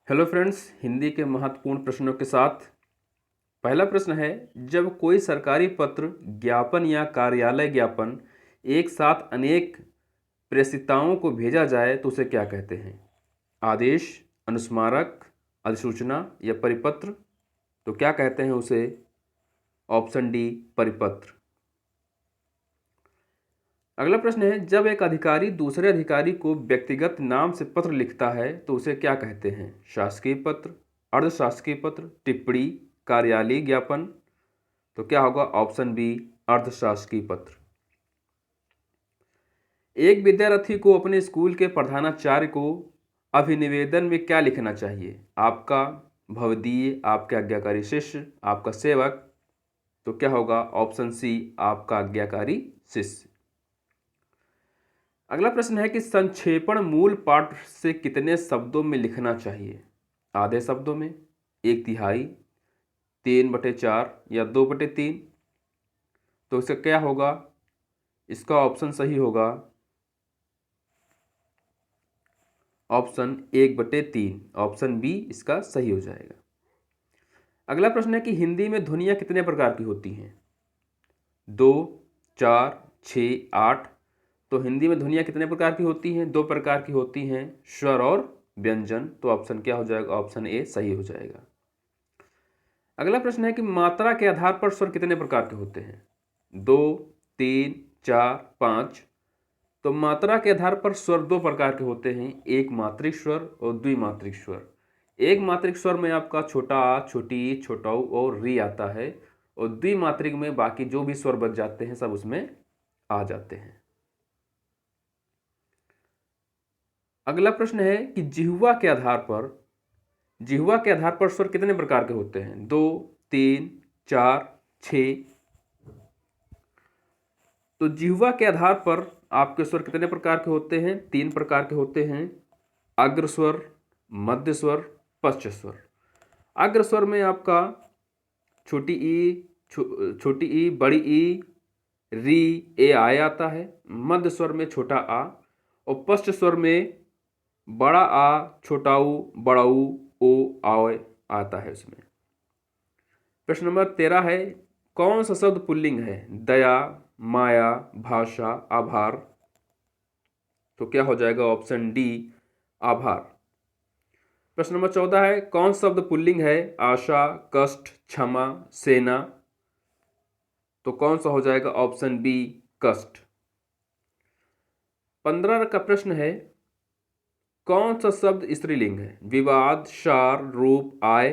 Hello friends, Hindi के महत्वपूर्ण प्रश्नों के साथ पहला प्रश्न है, जब कोई सरकारी पत्र, ज्ञापन या कार्यालय ज्ञापन एक साथ अनेक प्रेषिताओं को भेजा जाए तो उसे क्या कहते हैं? आदेश, अनुस्मारक, अधिसूचना या परिपत्र? तो क्या कहते हैं उसे? ऑप्शन डी, परिपत्र। अगला प्रश्न है, जब एक अधिकारी दूसरे अधिकारी को व्यक्तिगत नाम से पत्र लिखता है तो उसे क्या कहते हैं? शासकीय पत्र, अर्धशासकीय पत्र, टिप्पणी, कार्यालयीय ज्ञापन? तो क्या होगा? ऑप्शन बी, अर्धशासकीय पत्र। एक विद्यार्थी को अपने स्कूल के प्रधानाचार्य को अभिनिवेदन में क्या लिखना चाहिए? आपका, भवदीय, आपके आज्ञाकारी शिष्य, आपका सेवक? तो क्या होगा? ऑप्शन सी, आपका आज्ञाकारी शिष्य। अगला प्रश्न है कि संक्षेपण मूल पाठ से कितने शब्दों में लिखना चाहिए? आधे शब्दों में, एक तिहाई, 3/4 या 2/3? तो इसका क्या होगा? इसका ऑप्शन सही होगा ऑप्शन 1/3। ऑप्शन बी इसका सही हो जाएगा। अगला प्रश्न है कि हिंदी में ध्वनियाँ कितने प्रकार की होती हैं? 2, 4, 6, 8? तो हिंदी में ध्वनियाँ कितने प्रकार की होती हैं? 2 प्रकार की होती हैं, स्वर और व्यंजन। तो ऑप्शन क्या हो जाएगा? ऑप्शन ए सही हो जाएगा। अगला प्रश्न है कि मात्रा के आधार पर स्वर कितने प्रकार के होते हैं? 2, 3, 4, 5? तो मात्रा के आधार पर स्वर 2 प्रकार के होते हैं, एक मात्रिक स्वर और द्विमात्रिक स्वर। एक मात्रिक स्वर में आपका छोटा आ, छोटी ई, छोटा ऊ और री आता है, और द्विमात्रिक में बाकी जो भी स्वर बच जाते हैं सब उसमें आ जाते हैं। अगला प्रश्न है कि जिह्वा के आधार पर स्वर कितने प्रकार के होते हैं? 2, 3, 4, 6? तो जिह्वा के आधार पर आपके स्वर कितने प्रकार के होते हैं? 3 प्रकार के होते हैं, अग्र स्वर, मध्य स्वर, पश्च स्वर। अग्र स्वर में आपका छोटी ई, छोटी ई, बड़ी ई, री, ए, आय आता है। मध्य स्वर में छोटा आ, और पश्च स्वर में बड़ा आ, छोटा ऊ, बड़ा ऊ, ओ, आय आता है उसमें। प्रश्न नंबर 13 है, कौन सा शब्द पुल्लिंग है? दया, माया, भाषा, आभार? तो क्या हो जाएगा? ऑप्शन डी, आभार। प्रश्न नंबर 14 है, कौन सा शब्द पुल्लिंग है? आशा, कष्ट, क्षमा, सेना? तो कौन सा हो जाएगा? ऑप्शन बी, कष्ट। 15 का प्रश्न है, कौन सा शब्द स्त्रीलिंग है? विवाद, सार, रूप, आय?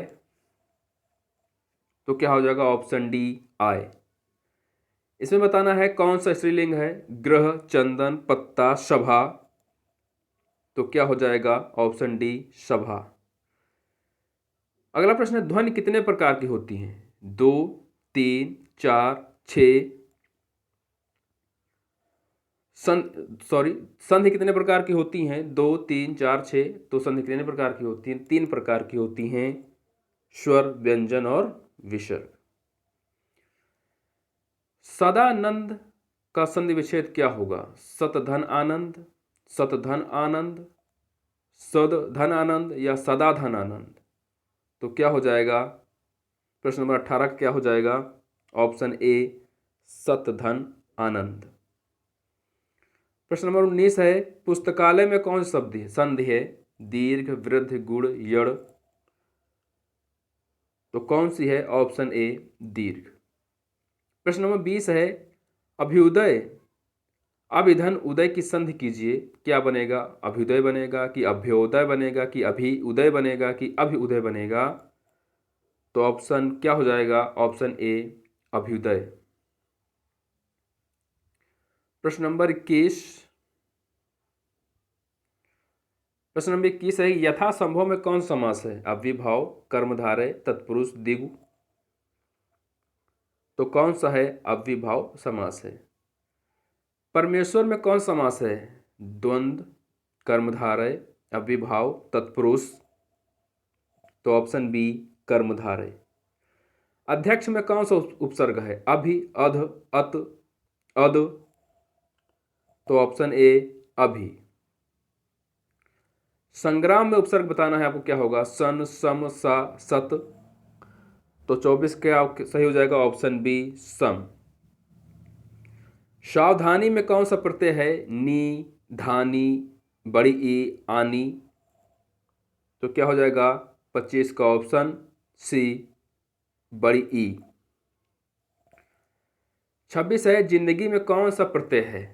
तो क्या हो जाएगा? ऑप्शन डी, आय। इसमें बताना है कौन सा स्त्रीलिंग है? ग्रह, चंदन, पत्ता, सभा? तो क्या हो जाएगा? ऑप्शन डी, सभा। अगला प्रश्न है, ध्वनि कितने प्रकार की होती हैं? 2, 3, 4, 6? संधि कितने प्रकार की होती हैं? 2, 3, 4, 6? तो संधि कितने प्रकार की होती हैं? 3 प्रकार की होती हैं, स्वर, व्यंजन और विसर्ग। सदानंद का संधि विच्छेद क्या होगा? सतधन आनंद, सतधन आनंद, सदधन आनंद या सदाधन आनंद? तो क्या हो जाएगा? प्रश्न नंबर 18 क्या हो जाएगा? ऑप्शन ए, सतधन आनंद। प्रश्न नंबर 19 है, पुस्तकालय में कौन सा शब्द है संधि है? दीर्घ, वृद्ध, गुण, यड़? तो कौन सी है? ऑप्शन ए, दीर्घ। प्रश्न नंबर 20 है, अभ्युदय, अभिधन, उदय की संधि कीजिए, क्या बनेगा? अभ्युदय बनेगा कि अभ्योदय बनेगा कि अभि उदय बनेगा कि अभि उदय बनेगा? तो ऑप्शन क्या हो जाएगा? ऑप्शन ए, अभ्युदय। प्रश्न नंबर 21, प्रश्न नंबर 21 है, यथासंभव में कौन समास है? अव्ययभाव, कर्मधारय, तत्पुरुष, द्विगु? तो कौन सा है? अव्ययभाव समास है। परमेश्वर में कौन समास है? द्वंद्व, कर्मधारय, अव्ययभाव, तत्पुरुष? तो ऑप्शन बी, कर्मधारय। अध्यक्ष में कौन सा उपसर्ग है? अभि, अध, अत, अद? तो ऑप्शन ए, अभि। संग्राम में उपसर्ग बताना है आपको, क्या होगा? सन, सम, सा, सत। तो 24 क्या सही हो जाएगा? ऑप्शन बी, सम। सावधानी में कौन सा प्रत्यय है? नी, धानी, बड़ी ई, आनी। तो क्या हो जाएगा 25 का ऑप्शन सी, बड़ी ई। 26 है, जिंदगी में कौन सा प्रत्यय है?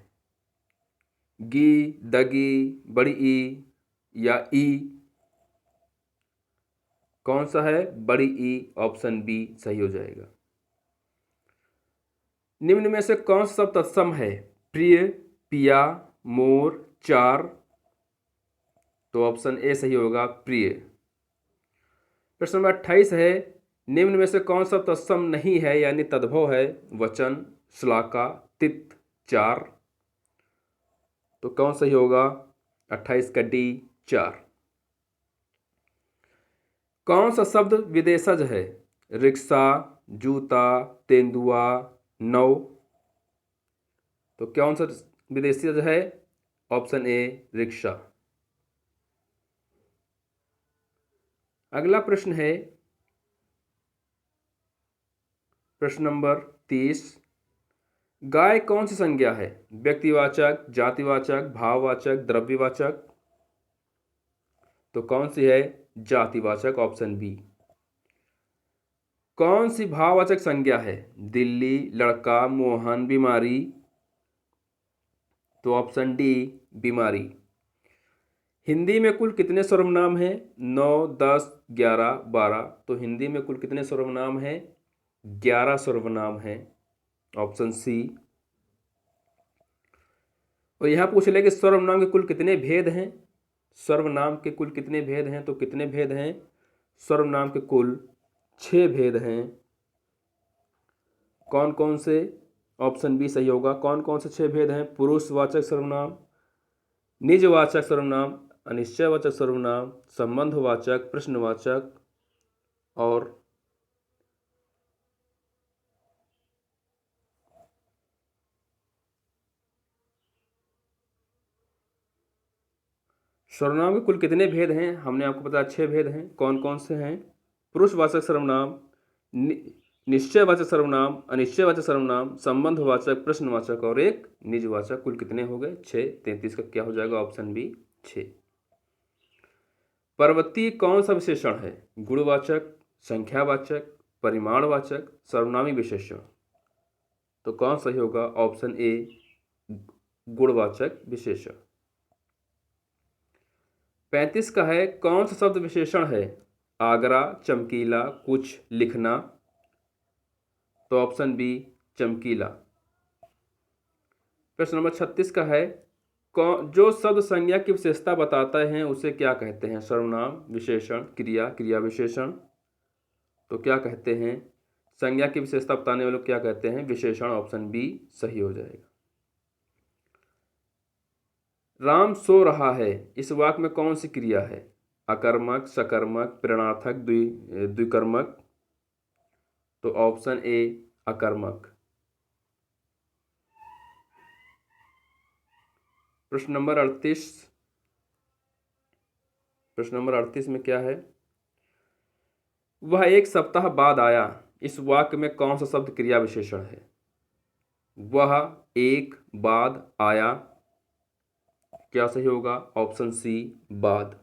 गी, दगी, बड़ी ई या ई? कौन सा है? बड़ी ई, ऑप्शन बी सही हो जाएगा। निम्न में से कौन सा शब्द तत्सम है? प्रिय, पिया, मोर, चार। तो ऑप्शन ए सही होगा, प्रिय। प्रश्न नंबर 28 है, निम्न में से कौन सा तत्सम नहीं है यानी तद्भव है? वचन, श्लाका, तित, चार। तो कौन सही होगा? 28 का डी, चार। कौन सा शब्द विदेशज है? रिक्शा, जूता, तेंदुआ, नौ। तो कौन सा विदेशज है? Option A, rickshaw. अगला प्रश्न है प्रश्न नंबर 30। गाय कौन सी संज्ञा है? व्यक्तिवाचक, जातिवाचक, भाववाचक, द्रव्यवाचक। तो कौन सी है? जातिवाचक, ऑप्शन बी। कौन सी भाववाचक संज्ञा है? दिल्ली, लड़का, मोहन, बीमारी। तो ऑप्शन डी, बीमारी। हिंदी में कुल कितने सर्वनाम हैं? 9, 10, 11, 12। तो हिंदी में कुल कितने सर्वनाम हैं? 11 सर्वनाम हैं, ऑप्शन सी। और यहाँ पूछ ले कि सर्वनाम के कुल कितने भेद हैं? सर्वनाम के कुल कितने भेद हैं? तो कितने भेद हैं? सर्वनाम के कुल 6 भेद हैं। कौन कौन से? ऑप्शन बी सही होगा। कौन कौन से 6 भेद हैं? पुरुषवाचक सर्वनाम, निजवाचक सर्वनाम, अनिश्चयवाचक सर्वनाम, संबंधवाचक, प्रश्नवाचक और सर्वनाम के कुल कितने भेद हैं? हमने आपको बताया 6 भेद हैं। कौन कौन से हैं? पुरुषवाचक सर्वनाम, निश्चयवाचक सर्वनाम, अनिश्चयवाचक सर्वनाम, संबंधवाचक, प्रश्नवाचक और एक निजवाचक। कुल कितने हो गए? 6। 33 का क्या हो जाएगा? Option B, 6। पर्वतीय कौन सा विशेषण है? गुणवाचक, संख्यावाचक, परिमाणवाचक, सर्वनामी विशेषण। तो कौन सही होगा? ऑप्शन ए, गुणवाचक विशेषण। 35 का है, कौन सा शब्द विशेषण है? आगरा, चमकीला, कुछ, लिखना। तो ऑप्शन बी, चमकीला। प्रश्न नंबर 36 का है, जो शब्द संज्ञा की विशेषता बताते हैं उसे क्या कहते हैं? सर्वनाम, विशेषण, क्रिया, क्रिया विशेषण। तो क्या कहते हैं? संज्ञा की विशेषता बताने वालों क्या कहते हैं? विशेषण, ऑप्शन बी सही हो जाएगा। राम सो रहा है, इस वाक्य में कौन सी क्रिया है? अकर्मक, सकर्मक, प्रेरणार्थक, द्विकर्मक। तो ऑप्शन ए, अकर्मक। प्रश्न नंबर 38। प्रश्न नंबर 38 में क्या है? वह एक सप्ताह बाद आया, इस वाक्य में कौन सा शब्द क्रिया विशेषण है? वह एक बाद आया, क्या सही होगा? ऑप्शन सी, बाद।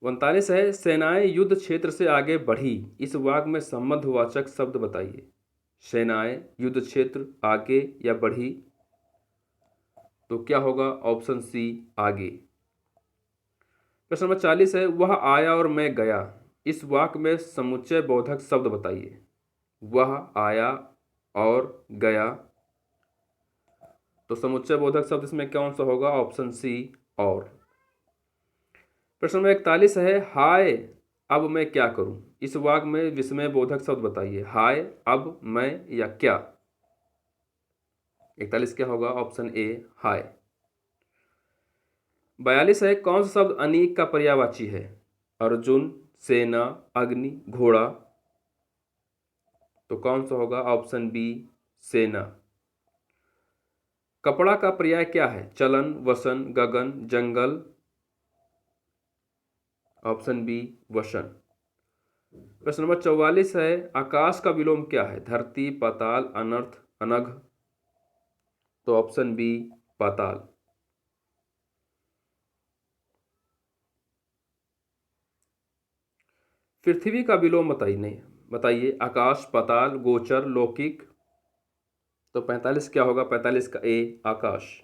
39 है, सेनाएं युद्ध क्षेत्र से आगे बढ़ी, इस वाक्य में संबंधवाचक शब्द बताइए। सेनाएं युद्ध क्षेत्र आगे या बढ़ी। तो क्या होगा? ऑप्शन सी, आगे। प्रश्न नंबर 40 है, वह आया और मैं गया, इस वाक्य में समुच्चय बोधक शब्द बताइए। वह आया और गया। तो समुच्चय बोधक शब्द इसमें कौन सा होगा? ऑप्शन सी, और। प्रश्न नंबर 41 है, हाय अब मैं क्या करूं, इस वाक्य में विस्मय बोधक शब्द बताइए। हाय, अब, मैं या क्या। 41 क्या होगा? ऑप्शन ए, हाय। 42 है, कौन सा शब्द अनीक का पर्यायवाची है? अर्जुन, सेना, अग्नि, घोड़ा। तो कौन सा होगा? ऑप्शन बी, सेना। कपड़ा का पर्याय क्या है? चलन, वसन, गगन, जंगल, ऑप्शन बी वसन। प्रश्न नंबर 44 है, आकाश का विलोम क्या है? धरती, पाताल, अनर्थ, अनघ। तो ऑप्शन बी पाताल। पृथ्वी का विलोम बताइए, नहीं बताइए, आकाश, पाताल, गोचर, लौकिक। तो 45 क्या होगा? 45 का ए आकाश।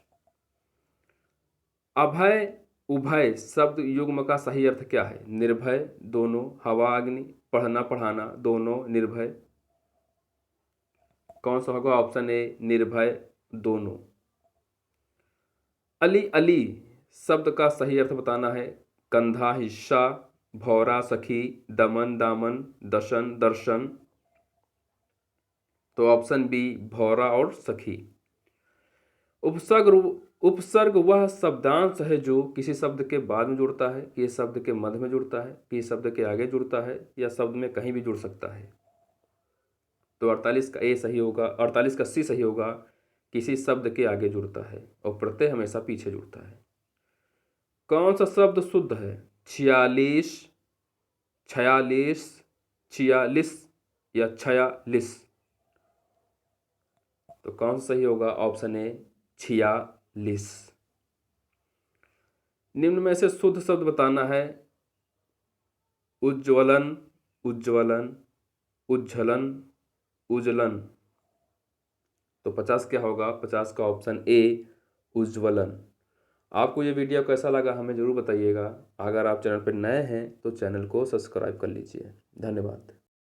अभय उभय शब्द युग्म का सही अर्थ क्या है? निर्भय, दोनों, हवा अग्नि, पढ़ना पढ़ाना, दोनों, निर्भय। कौन सा होगा? ऑप्शन ए निर्भय, दोनों। अली अली शब्द का सही अर्थ बताना है। कंधा, हिस्सा, भौरा, सखी, दमन, दामन, दशन, दर्शन। तो ऑप्शन बी भौरा और सखी। उपसर्ग उपसर्ग वह शब्दांश है जो किसी शब्द के बाद में जुड़ता है, किसी शब्द के मध्य में जुड़ता है, किसी शब्द के आगे जुड़ता है, या शब्द में कहीं भी जुड़ सकता है। तो 48 का ए सही होगा, 48 का सी सही होगा, किसी शब्द के आगे जुड़ता है और प्रत्यय हमेशा पीछे जुड़ता है। कौन सा शब्द शुद्ध है? 46, 46, 46 या 46। तो कौन सा सही होगा? Option A 46। निम्न में से शुद्ध शब्द बताना है। उज्ज्वलन, उज्ज्वलन, उज्जलन, उज्जलन। तो 50 क्या होगा? 50 का ऑप्शन ए उज्ज्वलन। आपको ये वीडियो कैसा लगा हमें ज़रूर बताइएगा। अगर आप चैनल पर नए हैं तो चैनल को सब्सक्राइब कर लीजिए। धन्यवाद।